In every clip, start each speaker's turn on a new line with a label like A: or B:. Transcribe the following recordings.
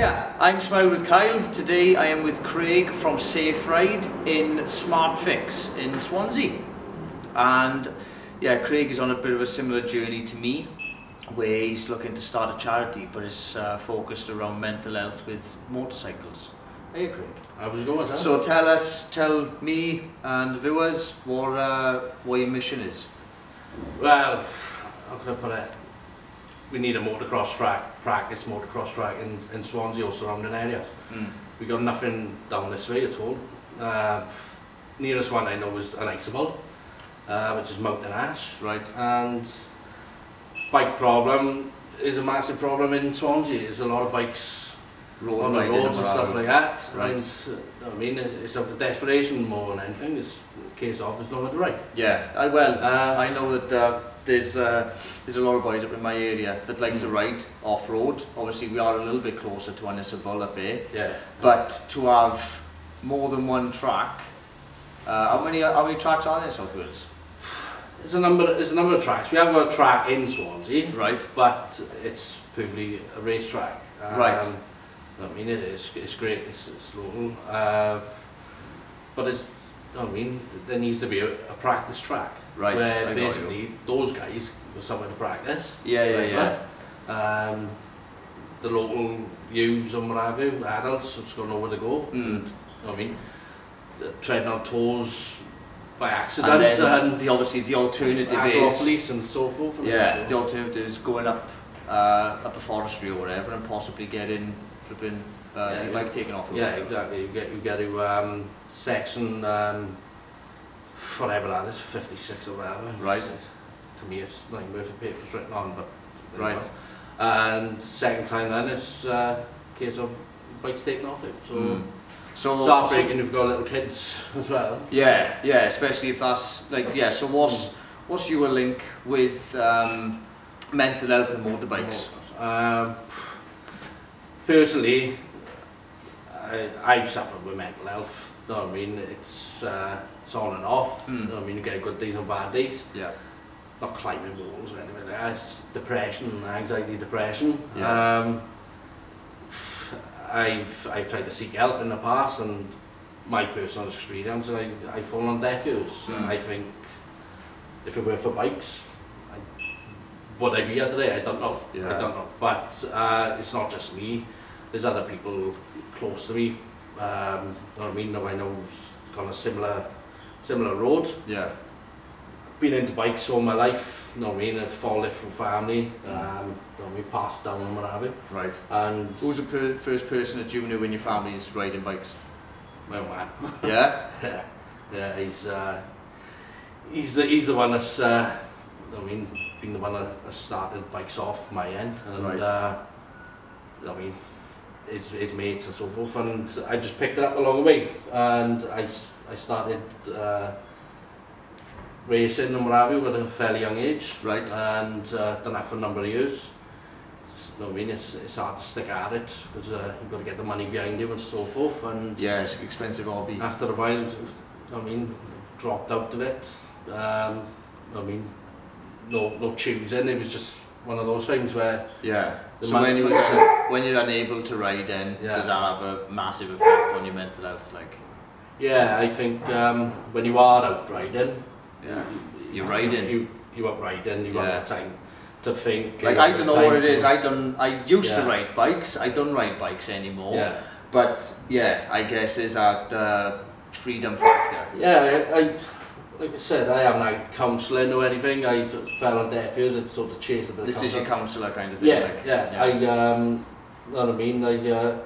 A: Hiya, I'm Smile with Kyle. Today I am with Craig from Safe Ride in SmartFix in Swansea. And yeah, Craig is on a bit of a similar journey to me, where he's looking to start a charity, but is focused around mental health with motorcycles. Hey Craig.
B: How's it going, sir?
A: So tell me and the viewers what your mission is.
B: Well, how can I put it? We need a motocross track, practice motocross track in Swansea or surrounding areas. We got nothing down this way at all. Nearest one I know is an Iceball, which is Mountain Ash.
A: Right.
B: And bike problem is a massive problem in Swansea. There's a lot of bikes on the roads and stuff like that.
A: Right.
B: And I mean, it's out of desperation more than anything. It's a case of there's nowhere to ride.
A: Yeah, I know that there's a lot of boys up in my area that like to ride off-road. Obviously we are a little bit closer to Ynysybwl up here.
B: Yeah.
A: But to have more than one track, how many tracks are there in South Wales?
B: There's a number of tracks. We have got a track in Swansea,
A: Right.
B: but it's purely a racetrack.
A: Right.
B: I mean, it's great. It's local, but there needs to be a practice track.
A: Right.
B: Where basically those guys got somewhere to practice.
A: Yeah.
B: The local youths and what have you, adults, have got nowhere to go. And I mean, treading on toes by accident,
A: and the alternative is
B: police and so forth.
A: Yeah, the alternative is going up a forestry or whatever and possibly getting flipping your bike taken off.
B: Yeah, exactly. You get to section whatever that is, 56 or whatever.
A: Right.
B: To me, it's nothing worth of papers written on, but
A: right.
B: And second time then it's a case of bikes taken off it. So start breaking. You've got little kids as well.
A: Yeah, especially if that's like So what's your link with mental health and motorbikes?
B: Personally, I've suffered with mental health. You know what I mean? It's on and off. You know what I mean? You get good days and bad days.
A: Yeah.
B: Not climbing walls or anything like that. It's depression, anxiety, depression.
A: Yeah.
B: I've tried to seek help in the past, and my personal experience, I've fallen on deaf ears. I think if it were for bikes, would I be here today? I don't know.
A: Yeah.
B: I don't know. But it's not just me. There's other people close to me. You know what I mean? I know who's gone a similar road.
A: Yeah.
B: Been into bikes all my life. You know what I mean? I've fallen from family. You know what I mean? Passed down and what have you.
A: Right.
B: And
A: who's the first person that you knew in your family is riding bikes?
B: My man.
A: Yeah.
B: Yeah. He's the one that's. I mean, being the one that started bikes off my end, and
A: right.
B: I mean, it's mates and so forth, and I just picked it up along the way, and I started racing and what have you at a fairly young age,
A: right,
B: and done that for a number of years. I mean, it's hard to stick at it because you've got to get the money behind you and so forth, and
A: yeah, it's an expensive hobby.
B: After a while, I mean, dropped out of it. I mean, no choosing. It was just one of those things where
A: So when you're unable to ride, then does that have a massive effect on your mental health? Like,
B: yeah, I think when you are out riding,
A: you're riding.
B: You out riding. You got time to think.
A: Like I don't know what it is. I used to ride bikes. I don't ride bikes anymore.
B: Yeah.
A: But yeah, I guess is that freedom factor.
B: Yeah, like I said, I haven't had counselling or anything. I fell on deaf ears and sort of chased a bit.
A: This is your counsellor kind of thing.
B: Yeah. I, you know what I mean? I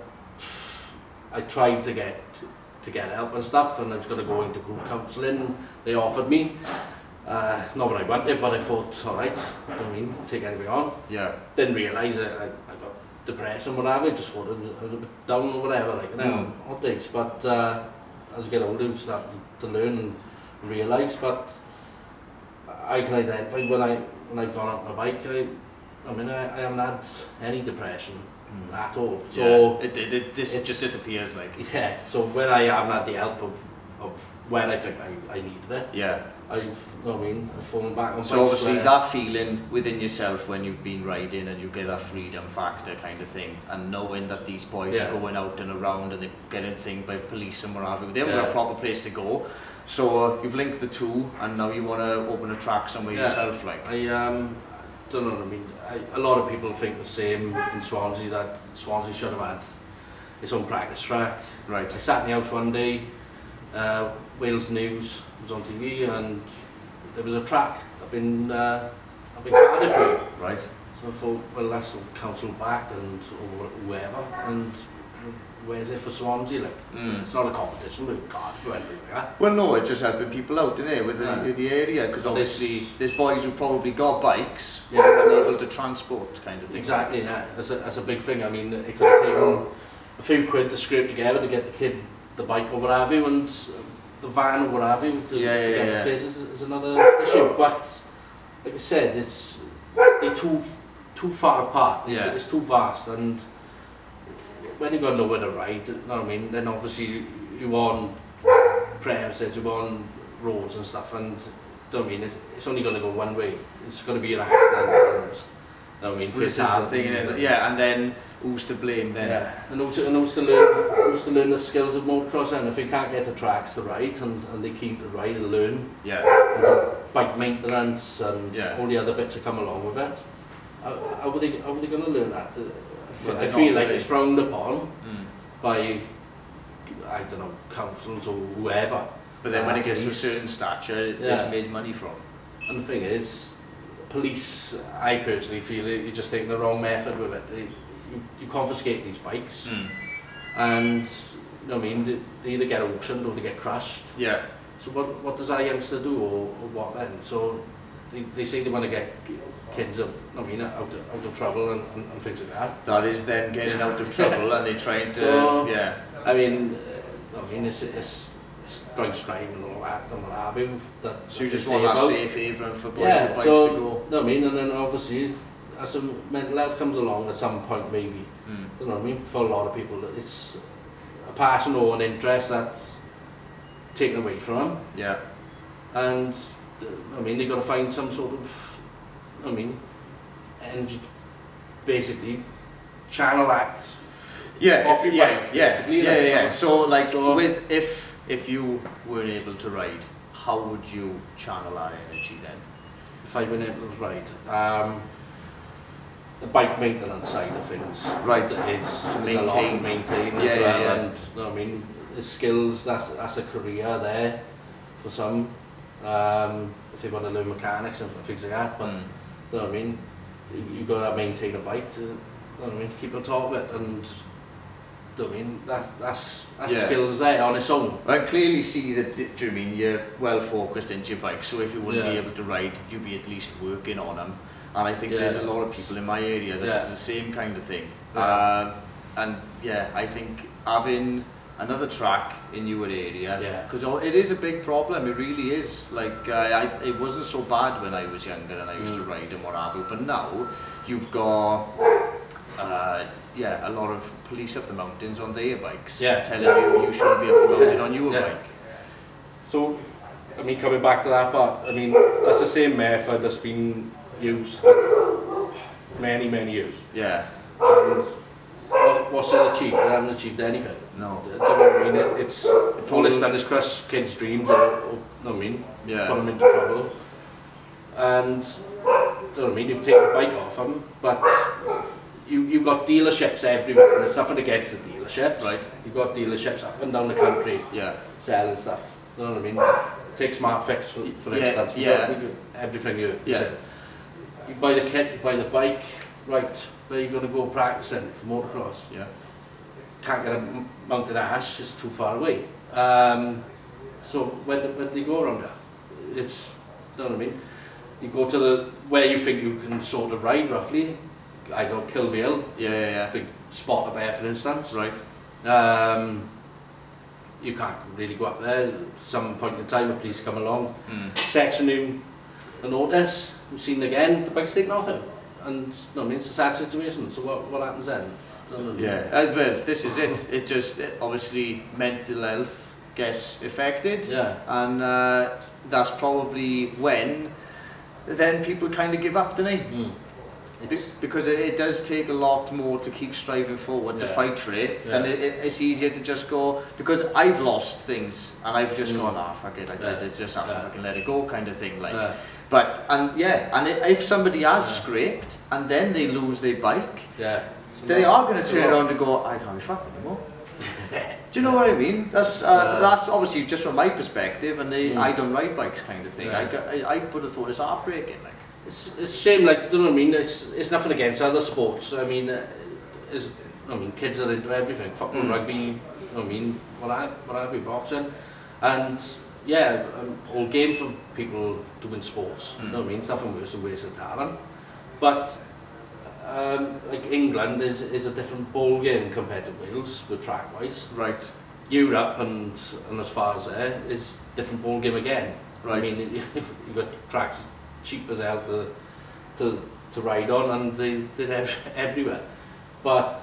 B: tried to get help and stuff, and I was going to go into group counselling. They offered me. Not what I wanted, but I thought, all right, I don't mean take anything on.
A: Yeah. Didn't
B: realise I got depression or whatever. I just thought I was a bit down or whatever, like odd days. But as I get older, I started to learn and realise. But I can identify when I've gone out on my bike. I mean, I haven't had any depression at all. So
A: it just disappears, like.
B: Yeah. So when I haven't had the help of when I think I needed it.
A: Yeah.
B: I've fallen back on
A: So
B: bikes
A: obviously
B: where-
A: that feeling within yourself when you've been riding and you get that freedom factor kind of thing, and knowing that these boys
B: Yeah.
A: are going out and around and they're getting thinged by police and what have you, they haven't got
B: Yeah.
A: a proper place to go. So you've linked the two, and now you want to open a track somewhere
B: Yeah.
A: yourself, like.
B: I don't know what I mean. A lot of people think the same in Swansea, that Swansea should have had its own practice track.
A: Right.
B: I sat in the house one day, Wales News was on TV, and there was a track up in Cardiff way.
A: Right.
B: So I thought, well, that's council backed and or whoever, and where's it for Swansea? Like, it's not a competition with Cardiff or anything like that.
A: Well, no, it's just helping people out, isn't it, with
B: Yeah.
A: the area, because
B: Well,
A: obviously there's boys who probably got bikes
B: Yeah.
A: and able to transport kind of thing.
B: Exactly, yeah. That's a big thing. I mean, it could have taken a few quid to scrape together to get the kid the bike or what have you, and the van or what have you to get the places is another issue. But like I said, they're too far apart.
A: Yeah.
B: It's too vast, and when you got nowhere to ride, you know what I mean, then obviously you on premises, you on roads and stuff, and you know what I mean, it's only going to go one way. It's going to be an accident, and you know what I mean,
A: This is the thing, isn't it? Yeah, and then who's to blame then?
B: yeah, and who's to learn the skills of motocross, and if they can't get the tracks to ride and they keep to ride and learn,
A: Yeah.
B: and the bike maintenance and
A: Yeah.
B: all the other bits that come along with it, how are they going to learn that?
A: Well,
B: I
A: they're
B: feel
A: not,
B: like
A: are
B: it's
A: they?
B: frowned upon
A: Mm.
B: by, I don't know, councils or whoever.
A: But then when it gets to a
B: Police.
A: certain stature,
B: Yeah.
A: it's made money from.
B: And the thing is, police, I personally feel that you're just taking the wrong method with it. You confiscate these bikes, and you know what I mean, they either get auctioned or they get crushed.
A: Yeah.
B: So what does that youngster do, or what then? So they say they want to get kids out, I mean, out of trouble and things like that.
A: That is them getting out of trouble and they're trying to,
B: So,
A: yeah.
B: I mean, it's drugs, crime and all that, and what have you.
A: So you just
B: they
A: want
B: say
A: that
B: about.
A: safe haven for boys
B: Yeah,
A: with bikes
B: so,
A: to go.
B: no, I mean, and then obviously, as a mental health comes along at some point maybe,
A: Mm.
B: you know what I mean, for a lot of people, it's a passion or an interest that's taken away from them,
A: Yeah.
B: and I mean, they've got to find some sort of, I mean, energy, basically, channel that.
A: Yeah,
B: Off your
A: yeah,
B: bike,
A: yeah,
B: basically,
A: yeah,
B: like,
A: yeah. So like
B: so-
A: with if you weren't able to ride, how would you channel that energy then?
B: If I went able to ride. The bike maintenance side of things,
A: Right,
B: is
A: to
B: a lot to
A: maintain.
B: maintain
A: Yeah,
B: as
A: yeah,
B: well,
A: yeah.
B: and you know what I mean, the skills, that's a career there for some, if they want to learn mechanics and things like that, but
A: Mm.
B: you know what I mean, you've got to maintain a bike to, you know what I mean, to keep on top of it, and you know what I mean, that's
A: Yeah.
B: skills there on its own.
A: I clearly see that, do you mean, you're well focused into your bike, so if you wouldn't be
B: Yeah.
A: able to ride, you'd be at least working on them. And I think
B: Yeah.
A: there's a lot of people in my area that
B: Yeah.
A: does the same kind of thing.
B: Yeah.
A: And yeah, I think having another track in your area,
B: Yeah.
A: because it is a big problem, it really is. Like, it wasn't so bad when I was younger and I used to ride and what have you, but now you've got a lot of police up the mountains on their bikes,
B: Yeah.
A: telling you shouldn't be up the mountain on your
B: Yeah.
A: bike.
B: So, I mean, coming back to that part, I mean, that's the same method that's been used for many, many years.
A: Yeah,
B: And what's it achieved? They haven't achieved anything.
A: no,
B: Do you know what I mean? It's all it's done is crush kids' dreams, or you know what I mean,
A: yeah.
B: put them into trouble. And you know what I mean? You've taken the bike off them, but you've got dealerships everywhere, and there's nothing against the dealerships.
A: Right.
B: You've got dealerships up and down the country
A: Yeah,
B: selling stuff. You know what I mean? Take SmartFix for
A: Yeah,
B: instance.
A: yeah.
B: We do everything you
A: Yeah.
B: said. You buy the kit, you buy the bike, right? Where are you going to go practicing for motocross?
A: yeah.
B: Can't get a mounted ash, it's too far away. So where do you go around there? It's, you know what I mean? You go to where you think you can sort of ride roughly. I go Kilvale,
A: Yeah.
B: big spot up there for instance.
A: Right.
B: You can't really go up there. Some point in time, the police come along,
A: Mm.
B: section him a notice, we've seen again, the bike's taken off him. And no, I mean, it's a sad situation, so what happens then?
A: Yeah, well, this is it. It just, obviously, mental health gets affected,
B: Yeah.
A: and that's probably when then people kind of give up, don't they? Because it does take a lot more to keep striving forward, to fight for it,
B: Yeah.
A: then it's easier to just go, because I've lost things and I've just gone, fuck it, I just have to fucking let it go, kind of thing, like. But, if somebody has scraped and then they lose their bike, they are going to turn around and go, I can't be fucked anymore. Do you know what I mean? That's obviously just from my perspective, and I don't ride bikes, kind of thing. I would have thought it's heartbreaking, like.
B: It's a shame, like, do you know what I mean? It's nothing against other sports. I mean, kids are into everything. Football, rugby, you know what I mean? What have you, boxing, and all game for people doing sports. You know what I mean? It's nothing worse than wasting talent. But like England is a different ball game compared to Wales with track wise.
A: Right.
B: Europe and as far as there is different ball game again.
A: Right.
B: I mean, you got tracks cheap as hell to ride on, and they're everywhere. But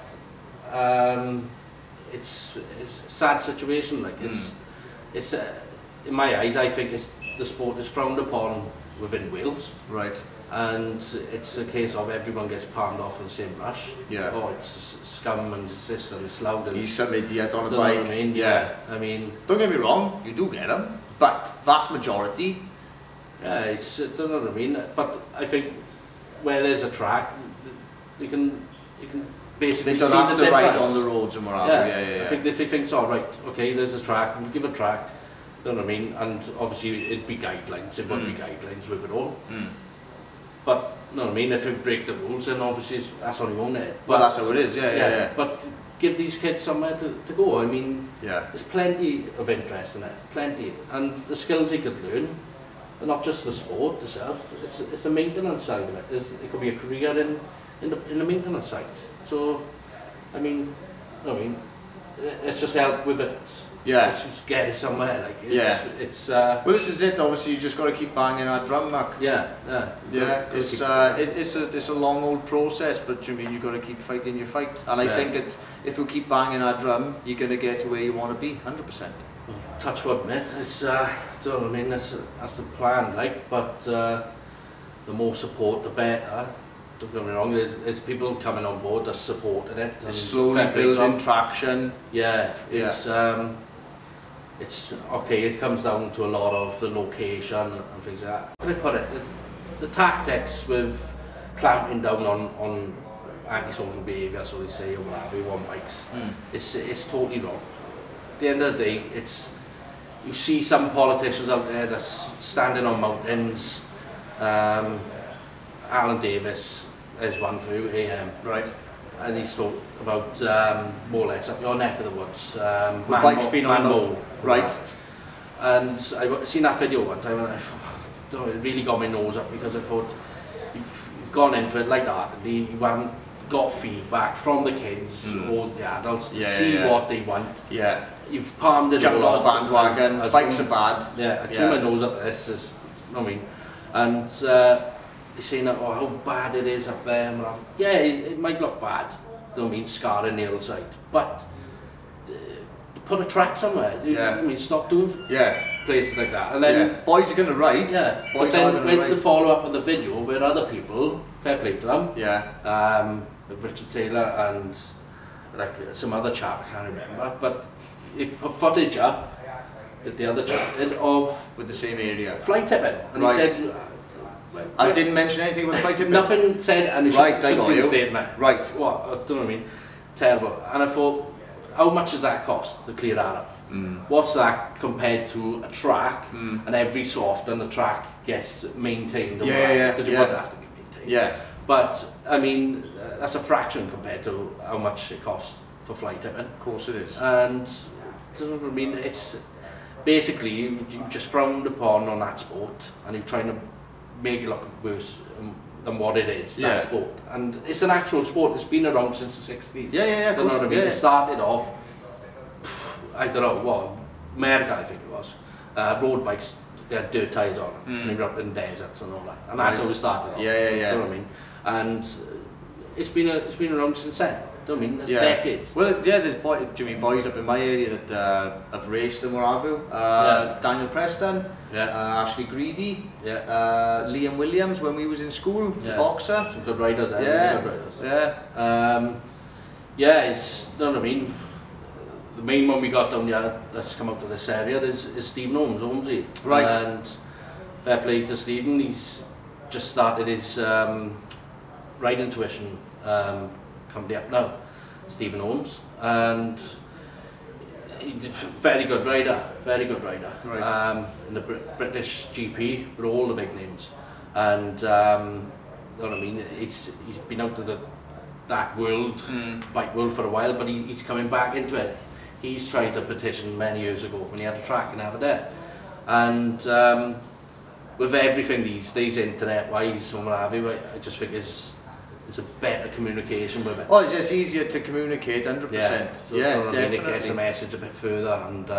B: it's a sad situation. Like it's in my eyes, I think the sport is frowned upon within Wales.
A: Right.
B: And it's a case of everyone gets palmed off in the same rush.
A: Yeah.
B: Oh, it's scum and it's this and it's loud and
A: He's some idiot on a
B: know
A: bike.
B: what I mean?
A: Yeah.
B: I mean,
A: don't get me wrong, you do get them, but vast majority.
B: yeah, it's don't know what I mean. But I think where there's a track, you can basically
A: They don't
B: see
A: have
B: the
A: to ride
B: difference.
A: on the roads and what have you. Yeah.
B: I think if they think, all right, okay, there's a track, we'll give a track. You know what I mean? And obviously it'd be guidelines. It wouldn't be guidelines with it all. But you know what I mean? If you break the rules, then obviously that's on your own head.
A: Well, that's how it is. Yeah.
B: But give these kids somewhere to go. I mean,
A: Yeah.
B: there's plenty of interest in it, plenty, and the skills they could learn, and not just the sport itself. It's the maintenance side of it. It could be a career in the maintenance side. So, I mean, let's just help with it.
A: Yeah.
B: Let's just get it somewhere. Like it's
A: Well, this is it. Obviously, you just got to keep banging that drum, Mark.
B: yeah.
A: It's a long old process, but you mean you got to keep fighting your fight. And I think that if you keep banging that drum, you're gonna get to where you want to be, 100%.
B: Well, touch wood, mate. It's don't know what I mean. That's the plan, like. But the more support, the better. Don't get me wrong. There's people coming on board that's supporting it.
A: It's slowly building traction.
B: Yeah, it's okay. It comes down to a lot of the location and things like that. How do I put it? The tactics with clamping down on antisocial behaviour, so they say, or whatever, you want bikes. It's totally wrong. At the end of the day, you see some politicians out there that's standing on mountains. Alan Davis is one for you, AM.
A: Right.
B: And he spoke about more or less up your neck of the woods.
A: Bike's been on
B: Manmo,
A: right.
B: And I seen that video one time, and it really got my nose up, because I thought you've gone into it like that, and you haven't got feedback from the kids or the adults to see what they want.
A: Yeah.
B: You've palmed it
A: Jumped
B: all
A: on the
B: off
A: bandwagon. Bikes are bad.
B: Yeah, I threw my nose up at this. You know what I mean? And you're saying that, how bad it is up there. And it might look bad. You know what I mean? Scarring the hillside. But put a track somewhere. I mean, stop doing places like that. And then
A: boys are going to ride.
B: Yeah.
A: Boys
B: but then
A: are
B: when's the follow up of the video where other people, fair play to them.
A: Yeah.
B: Richard Taylor and like some other chap, I can't remember. But he put footage up at the other chap of
A: with the same area.
B: Fly tipping. And he said,
A: I didn't mention anything with fly tipping.
B: Nothing said, and it's
A: right,
B: just a statement.
A: Right.
B: What? I don't know what I mean. Terrible. And I thought, how much does that cost to clear that up? What's that compared to a track? And every so often the track gets maintained. Because you would have to be maintained.
A: Yeah.
B: But I mean, that's a fraction compared to how much it costs for fly tipping.
A: Of course it is.
B: And do you know what I mean? It's basically you just frowned upon on that sport, and you're trying to make it look worse than what it is, that sport. And it's an actual sport, it's been around since the 60s.
A: Yeah,
B: you know what I mean? It started off, I don't know, what, America I think it was. Road bikes, they had dirt tyres on them, and they were up in deserts and all that. And that's how it started off.
A: Yeah.
B: You know what I mean? And it's been around since then. don't mean, it's
A: Yeah.
B: decades.
A: Well, yeah, there's boys up in my area that have raced and what have you. Daniel Preston,
B: Yeah,
A: Ashley Greedy,
B: yeah,
A: Liam Williams when we was in school, the
B: Yeah.
A: boxer.
B: some good riders,
A: Yeah.
B: good riders.
A: Yeah.
B: Yeah, it's, you know what I mean, the main one we got down here that's come out of this area is Stephen Holmesy.
A: Right.
B: And fair play to Stephen, he's just started his riding tuition company up now, Stephen Holmes, and he's a very good rider, very good rider.
A: Right.
B: In the British GP with all the big names, and you know what I mean, he's been out of the that world, bike world for a while, but he's coming back into it. He's tried to petition many years ago when he had a track in Aberdeen, and with everything these days, internet-wise and what have you, I just think it's a better communication with it.
A: Oh, it's just easier to communicate, 100%.
B: Yeah, so
A: Yeah,
B: you know what I mean,
A: definitely.
B: it gets the message a bit further, and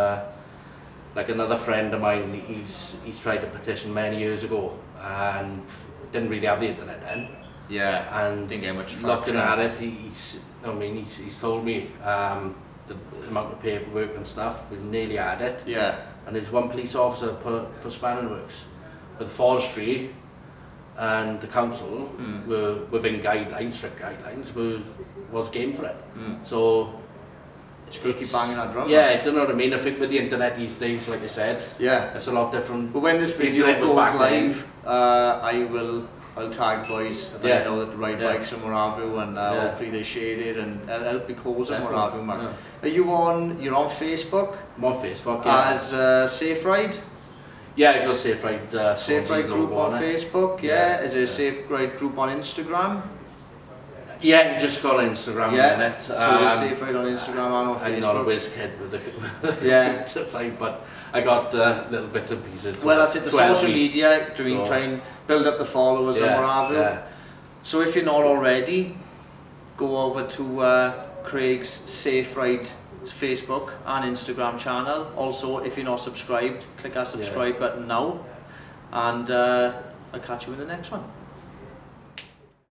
B: like another friend of mine, he's tried to petition many years ago and didn't really have the internet then.
A: Yeah,
B: And
A: didn't get much
B: looking
A: traction.
B: at it, he's told me the amount of paperwork and stuff, we've nearly had it.
A: Yeah,
B: And there's one police officer put spanning works with forestry and the council were within guidelines, strict guidelines, was game for it. So
A: just gotta keep banging that drum.
B: yeah, I don't know what I mean. I think with the internet these days, like I said,
A: Yeah.
B: it's a lot different.
A: But when this
B: The
A: video
B: internet was
A: goes
B: back then.
A: live, I'll tag boys that
B: Yeah.
A: I know that ride
B: Yeah.
A: bikes and what have you, and
B: Yeah.
A: hopefully they share it and help me cause and what
B: Definitely.
A: have you, man.
B: Yeah.
A: You're on Facebook
B: I'm on Facebook, yeah.
A: as Safe Ride?
B: Yeah, I got Safe Ride.
A: Safe Ride group
B: logo
A: on
B: it.
A: Facebook, yeah.
B: Yeah.
A: Is there a
B: Yeah.
A: Safe Ride group on Instagram?
B: Yeah, you just got Instagram
A: Yeah.
B: in it.
A: So there's Safe Ride on Instagram and on
B: I'm not a
A: Facebook.
B: whiz kid with the
A: Yeah.
B: site, but I got little bits and pieces.
A: Well, that's it, the
B: to help
A: social
B: me.
A: media, do you
B: So-
A: try and build up the followers and what have you?
B: yeah.
A: So if you're not already, go over to Craig's Safe Ride Facebook and Instagram channel. Also, if you're not subscribed, click our subscribe button now, and I'll catch you in the next one.